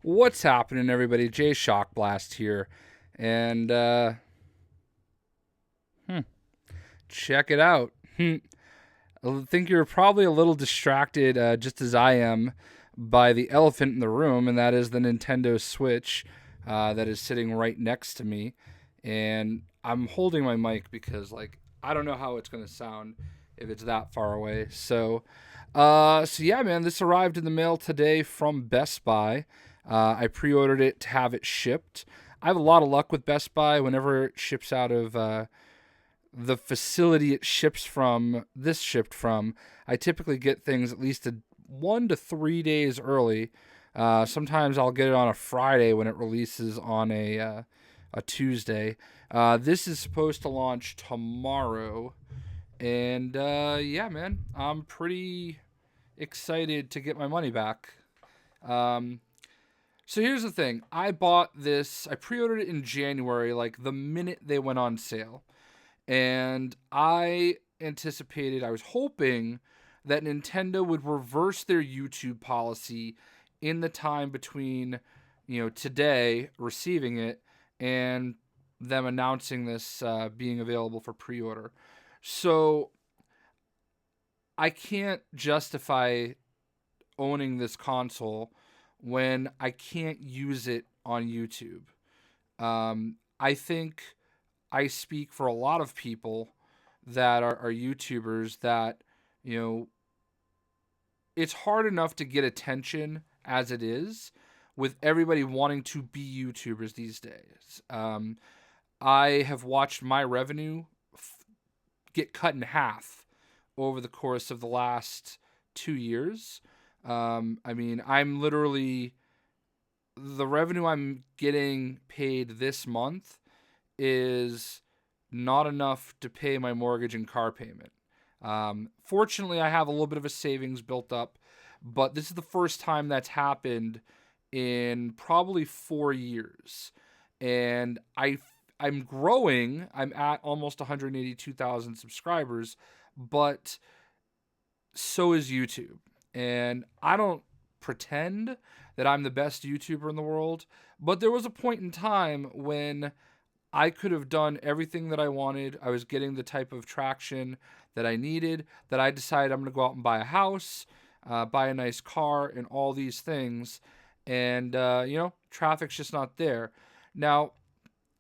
What's happening, everybody? JayShockblast here, and check it out. I think you're probably a little distracted, just as I am, by the elephant in the room, and that is the Nintendo Switch that is sitting right next to me. And I'm holding my mic because, I don't know how it's gonna sound if it's that far away. So yeah, man, this arrived in the mail today from Best Buy. I pre-ordered it to have it shipped. I have a lot of luck with Best Buy whenever it ships out of the facility it ships from. This shipped from. I typically get things at least 1 to 3 days early. Sometimes I'll get it on a Friday when it releases on a Tuesday. This is supposed to launch tomorrow, and yeah, man, I'm pretty excited to get my money back. Um, so here's the thing. I pre-ordered it in January, like the minute they went on sale. And I was hoping that Nintendo would reverse their YouTube policy in the time between, today receiving it and them announcing this being available for pre-order. So I can't justify owning this console when I can't use it on YouTube. I think I speak for a lot of people that are YouTubers that, you know, it's hard enough to get attention as it is with everybody wanting to be YouTubers these days. I have watched my revenue get cut in half over the course of the last 2 years. I mean, the revenue I'm getting paid this month is not enough to pay my mortgage and car payment. Fortunately, I have a little bit of a savings built up, but this is the first time that's happened in probably 4 years. And I'm growing. I'm at almost 182,000 subscribers, but so is YouTube. And I don't pretend that I'm the best YouTuber in the world, but there was a point in time when I could have done everything that I wanted. I was getting the type of traction that I needed, that I decided I'm going to go out and buy a house, buy a nice car, and all these things. And, traffic's just not there. Now,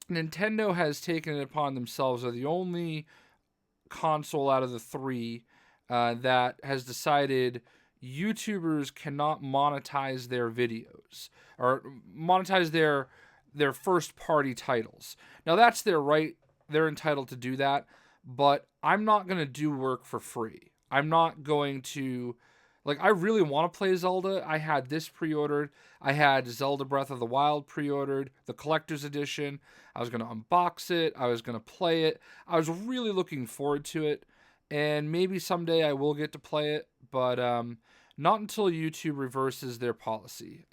Nintendo has taken it upon themselves. They're the only console out of the three that has decided YouTubers cannot monetize their videos or monetize their first party titles. Now that's their right. They're entitled to do that, but I'm not going to do work for free. I'm not going to I really want to play Zelda. I had this pre-ordered. I had Zelda Breath of the Wild pre-ordered, the collector's edition. I was going to unbox it. I was going to play it. I was really looking forward to it, and maybe someday I will get to play it, but not until YouTube reverses their policy.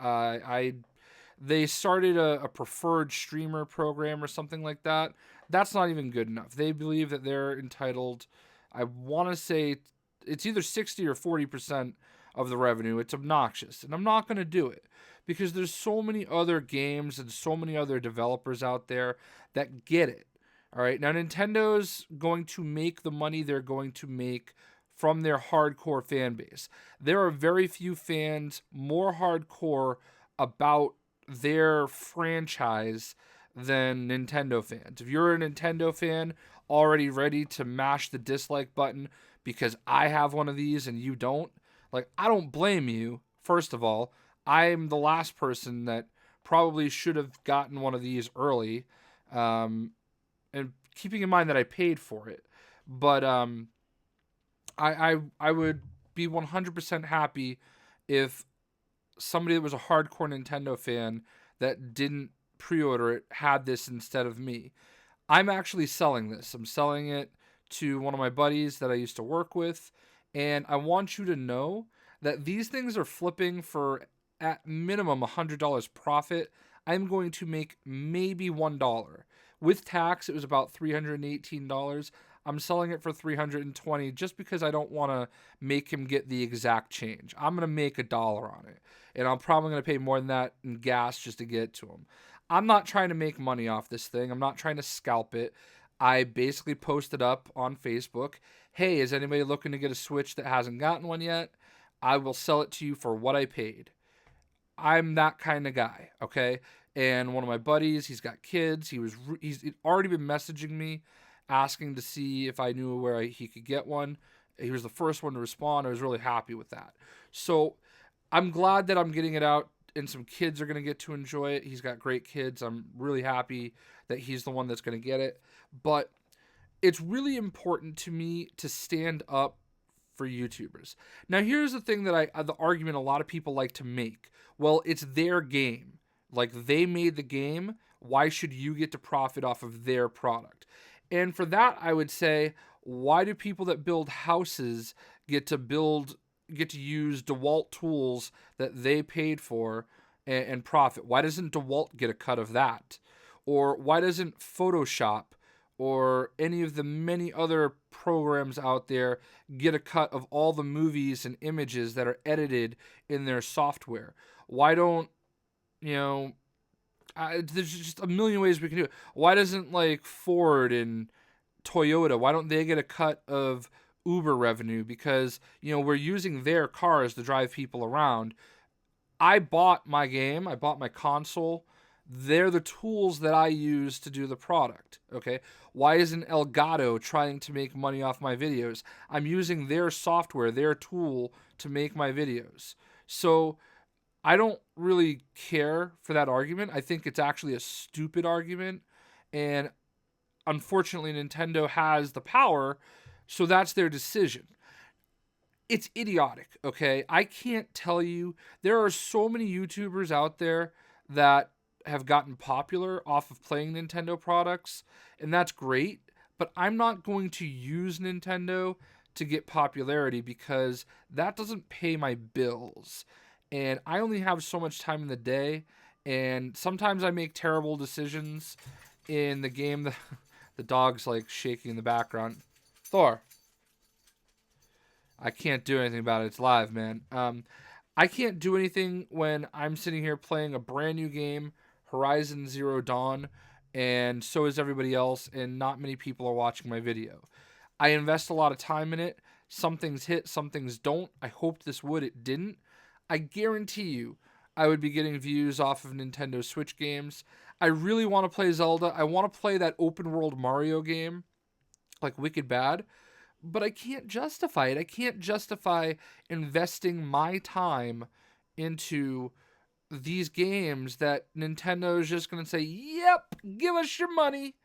They started a preferred streamer program or something like that. That's not even good enough. They believe that they're entitled, I want to say it's either 60 or 40% of the revenue. It's obnoxious, and I'm not going to do it because there's so many other games and so many other developers out there that get it. All right, now Nintendo's going to make the money they're going to make from their hardcore fan base. There are very few fans more hardcore about their franchise than Nintendo fans. If you're a Nintendo fan already ready to mash the dislike button because I have one of these and you don't, I don't blame you. First of all, I'm the last person that probably should have gotten one of these early, and keeping in mind that I paid for it. But I would be 100% happy if somebody that was a hardcore Nintendo fan that didn't pre-order it had this instead of me. I'm actually selling this. I'm selling it to one of my buddies that I used to work with, and I want you to know that these things are flipping for at minimum $100 profit. I'm going to make maybe $1. With tax, it was about $318. I'm selling it for 320 just because I don't want to make him get the exact change. I'm going to make $1 on it, and I'm probably going to pay more than that in gas just to get it to him. I'm not trying to make money off this thing. I'm not trying to scalp it. I basically posted up on Facebook, hey, is anybody looking to get a Switch that hasn't gotten one yet? I will sell it to you for what I paid. I'm that kind of guy, okay? And one of my buddies, he's got kids. He's already been messaging me, asking to see if I knew where he could get one. He was the first one to respond. I was really happy with that. So I'm glad that I'm getting it out, and some kids are going to get to enjoy it. He's got great kids. I'm really happy that he's the one that's going to get it. But it's really important to me to stand up for YouTubers. Now, here's the thing that the argument a lot of people like to make. Well, it's their game. Like, they made the game. Why should you get to profit off of their product? And for that, I would say, why do people that build houses get to use DeWalt tools that they paid for and profit? Why doesn't DeWalt get a cut of that? Or why doesn't Photoshop or any of the many other programs out there get a cut of all the movies and images that are edited in their software? Why don't, there's just a million ways we can do it. Why doesn't, like, Ford and Toyota, why don't they get a cut of Uber revenue? Because, we're using their cars to drive people around. I bought my game, I bought my console. They're the tools that I use to do the product, okay? Why isn't Elgato trying to make money off my videos? I'm using their software, their tool, to make my videos. So I don't really care for that argument. I think it's actually a stupid argument, and unfortunately Nintendo has the power, so that's their decision. It's idiotic, okay? I can't tell you. There are so many YouTubers out there that have gotten popular off of playing Nintendo products, and that's great, but I'm not going to use Nintendo to get popularity because that doesn't pay my bills. And I only have so much time in the day, and sometimes I make terrible decisions in the game. The dog's like shaking in the background. Thor. I can't do anything about it. It's live, man. I can't do anything when I'm sitting here playing a brand new game, Horizon Zero Dawn, and so is everybody else, and not many people are watching my video. I invest a lot of time in it. Some things hit, some things don't. I hoped this would. It didn't. I guarantee you I would be getting views off of Nintendo Switch games. I really want to play Zelda. I want to play that open world Mario game, like Wicked Bad, but I can't justify it. I can't justify investing my time into these games that Nintendo is just going to say, yep, give us your money,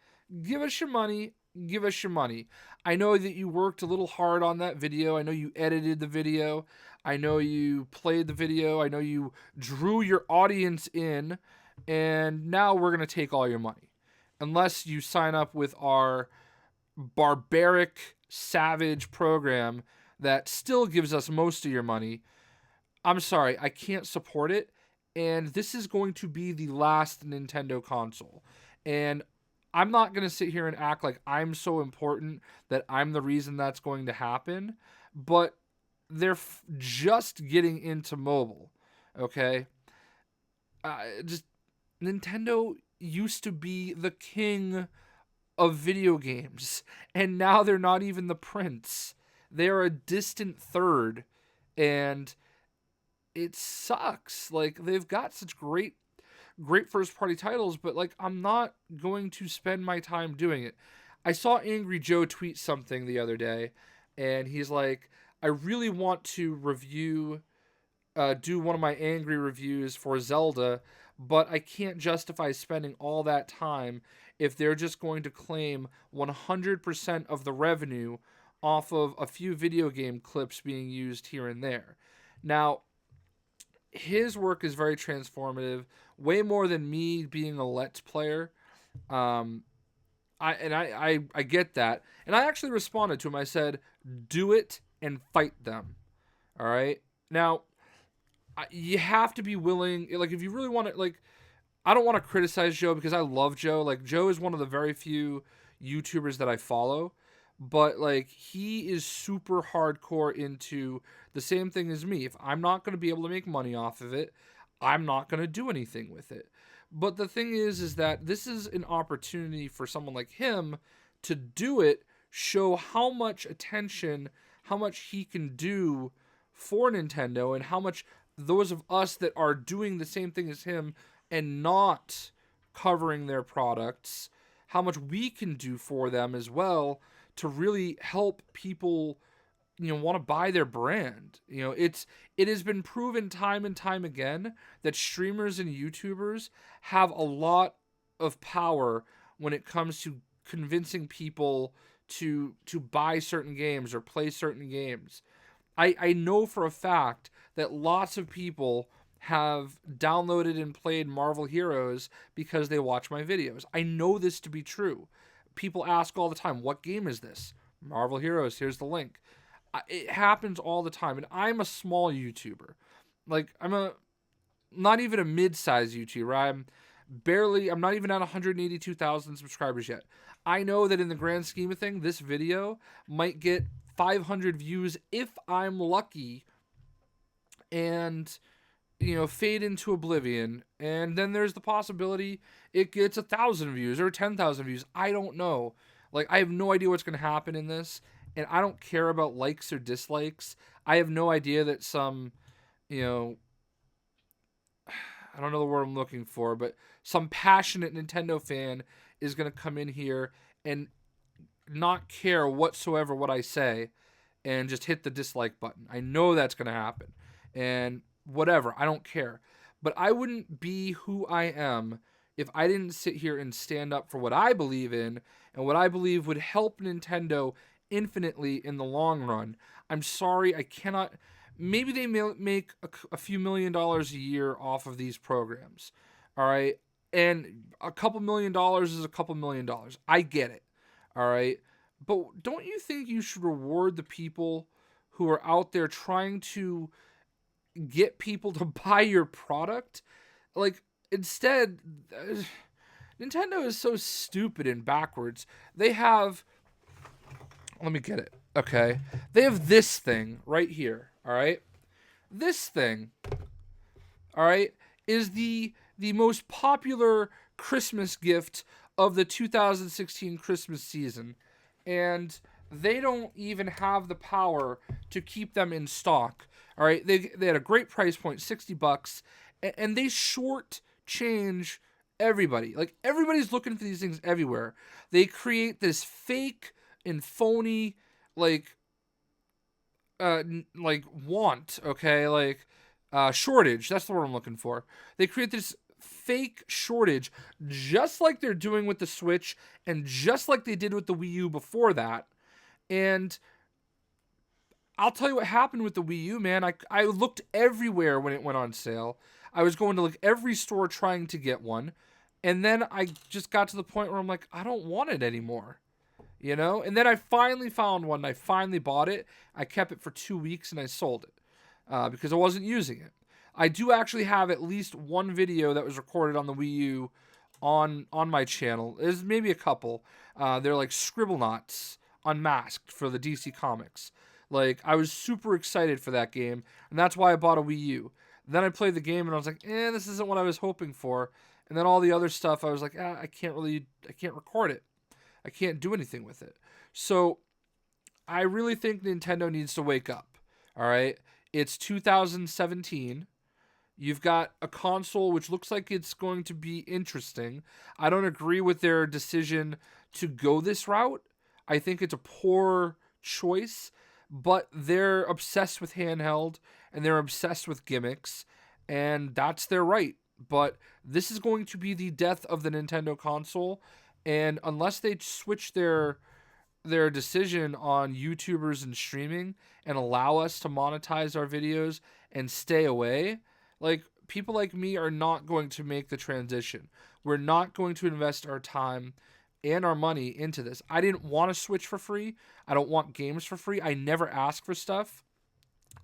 give us your money, give us your money. I know that you worked a little hard on that video. I know you edited the video. I know you played the video. I know you drew your audience in, and now we're going to take all your money. Unless you sign up with our barbaric, savage program that still gives us most of your money, I'm sorry, I can't support it. And this is going to be the last Nintendo console. And I'm not going to sit here and act like I'm so important that I'm the reason that's going to happen. But they're just getting into mobile, okay? Just Nintendo used to be the king of video games, and now they're not even the prince. They're a distant third, and it sucks. Like, they've got such great first party titles, but like, I'm not going to spend my time doing it. I saw Angry Joe tweet something the other day, and he's like, I really want to do one of my angry reviews for Zelda, but I can't justify spending all that time if they're just going to claim 100% of the revenue off of a few video game clips being used here and there. Now, his work is very transformative, way more than me being a Let's player. I get that. And I actually responded to him. I said, do it and fight them. All right? Now, you have to be willing. Like, if you really want to, like, I don't want to criticize Joe because I love Joe. Like, Joe is one of the very few YouTubers that I follow. but like he is super hardcore into the same thing as me. If I'm not going to be able to make money off of it, I'm not going to do anything with it. But the thing is that this is an opportunity for someone like him to do it, show how much attention, how much he can do for Nintendo, and how much those of us that are doing the same thing as him and not covering their products, how much we can do for them as well to really help people, want to buy their brand. It has been proven time and time again that streamers and YouTubers have a lot of power when it comes to convincing people to buy certain games or play certain games. I know for a fact that lots of people have downloaded and played Marvel Heroes because they watch my videos. I know this to be true. People ask all the time, what game is this? Marvel Heroes, here's the link. It happens all the time, and I'm a small YouTuber. Like, not even a mid-sized YouTuber. I'm not even at 182,000 subscribers yet. I know that in the grand scheme of things, this video might get 500 views if I'm lucky, and fade into oblivion. And then there's the possibility it gets 1,000 views or 10,000 views. I don't know. Like, I have no idea what's going to happen in this, and I don't care about likes or dislikes. I have no idea that some, I don't know the word I'm looking for, but some passionate Nintendo fan is going to come in here and not care whatsoever what I say and just hit the dislike button. I know that's going to happen. And whatever, I don't care. But I wouldn't be who I am if I didn't sit here and stand up for what I believe in and what I believe would help Nintendo infinitely in the long run. I'm sorry, I cannot. Maybe they make a few $1,000,000 a year off of these programs. All right. And a couple $1,000,000 is a couple $1,000,000. I get it. All right. But don't you think you should reward the people who are out there trying to get people to buy your product? Like, instead, Nintendo is so stupid and backwards. They have, let me get it. Okay. They have this thing right here. All right. This thing, all right, is the most popular Christmas gift of the 2016 Christmas season. And they don't even have the power to keep them in stock. All right. They had a great price point, $60, and they short change everybody. Like, everybody's looking for these things everywhere. They create this fake and phony, like want, okay, shortage. That's the word I'm looking for. They create this fake shortage, just like they're doing with the Switch, and just like they did with the Wii U before that. And I'll tell you what happened with the Wii U, man. I looked everywhere when it went on sale. I was going to like every store trying to get one, and then I just got to the point where I'm like, I don't want it anymore. And then I finally found one. And I finally bought it. I kept it for 2 weeks and I sold it because I wasn't using it. I do actually have at least one video that was recorded on the Wii U on my channel. There's maybe a couple. They're like Scribblenauts Unmasked for the DC Comics. Like, I was super excited for that game, and that's why I bought a Wii U. Then I played the game and I was like, this isn't what I was hoping for. And then all the other stuff, I was like, I can't record it. I can't do anything with it. So I really think Nintendo needs to wake up. All right. It's 2017. You've got a console which looks like it's going to be interesting. I don't agree with their decision to go this route. I think it's a poor choice, but they're obsessed with handheld and they're obsessed with gimmicks, and that's their right. But this is going to be the death of the Nintendo console. And unless they switch their decision on YouTubers and streaming and allow us to monetize our videos and stay away, like, people like me are not going to make the transition. We're not going to invest our time and our money into this. I didn't want to Switch for free. I don't want games for free. I never ask for stuff,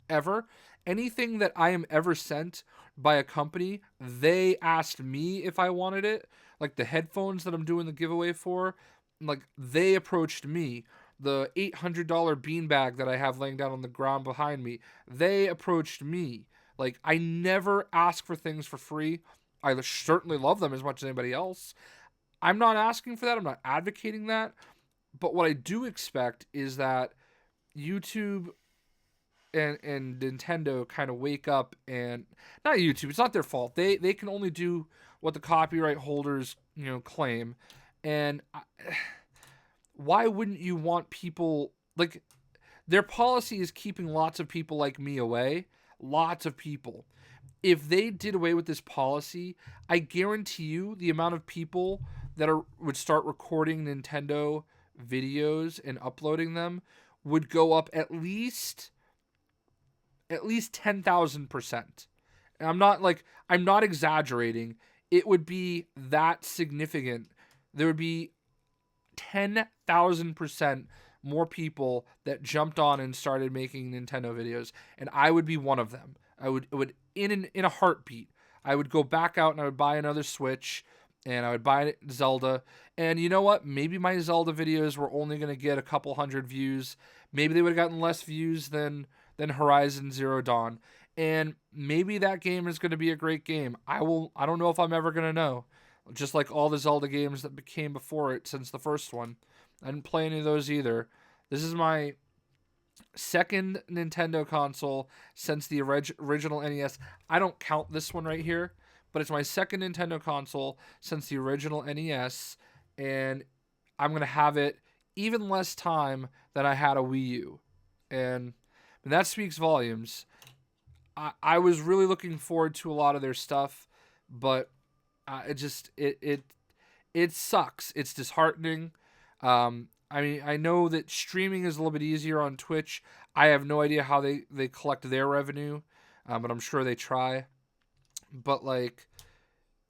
ever. Anything that I am ever sent by a company, they asked me if I wanted it. Like the headphones that I'm doing the giveaway for, like, they approached me. the $800 beanbag that I have laying down on the ground behind me, they approached me. Like, I never ask for things for free. I certainly love them as much as anybody else. I'm not asking for that. I'm not advocating that. But what I do expect is that YouTube and Nintendo kind of wake up, and not YouTube, it's not their fault. They can only do what the copyright holders, claim. And why wouldn't you want people, like, their policy is keeping lots of people like me away. Lots of people. If they did away with this policy, I guarantee you the amount of people that would start recording Nintendo videos and uploading them would go up at least 10,000%. And I'm not exaggerating. It would be that significant. There would be 10,000% more people that jumped on and started making Nintendo videos, and I would be one of them. I would in a heartbeat. I would go back out and I would buy another Switch, and I would buy Zelda. And you know what? Maybe my Zelda videos were only going to get a couple hundred views. Maybe they would have gotten less views than Horizon Zero Dawn. And maybe that game is going to be a great game. I don't know if I'm ever going to know. Just like all the Zelda games that came before it since the first one. I didn't play any of those either. This is my second Nintendo console since the original NES. I don't count this one right here, but it's my second Nintendo console since the original NES, and I'm going to have it even less time than I had a Wii U. And that speaks volumes. I was really looking forward to a lot of their stuff, but it sucks. It's disheartening. I mean, I know that streaming is a little bit easier on Twitch. I have no idea how they collect their revenue, but I'm sure they try. But, like,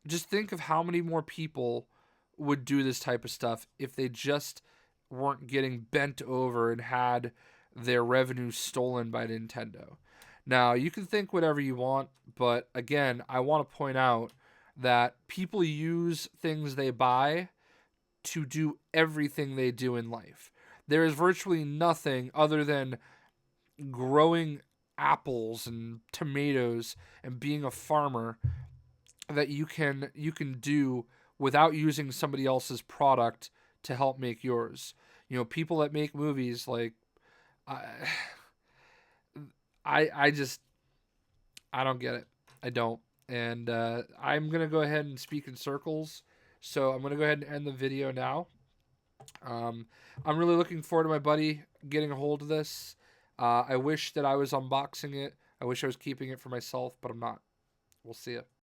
just think of how many more people would do this type of stuff if they just weren't getting bent over and had their revenue stolen by Nintendo. Now, you can think whatever you want, but again, I want to point out that people use things they buy to do everything they do in life. There is virtually nothing other than growing apples and tomatoes and being a farmer that you can do without using somebody else's product to help make yours. People that make movies, like, I just, I don't get it. I don't. And I'm going to go ahead and speak in circles. So I'm going to go ahead and end the video now. I'm really looking forward to my buddy getting a hold of this. I wish that I was unboxing it. I wish I was keeping it for myself, but I'm not. We'll see ya.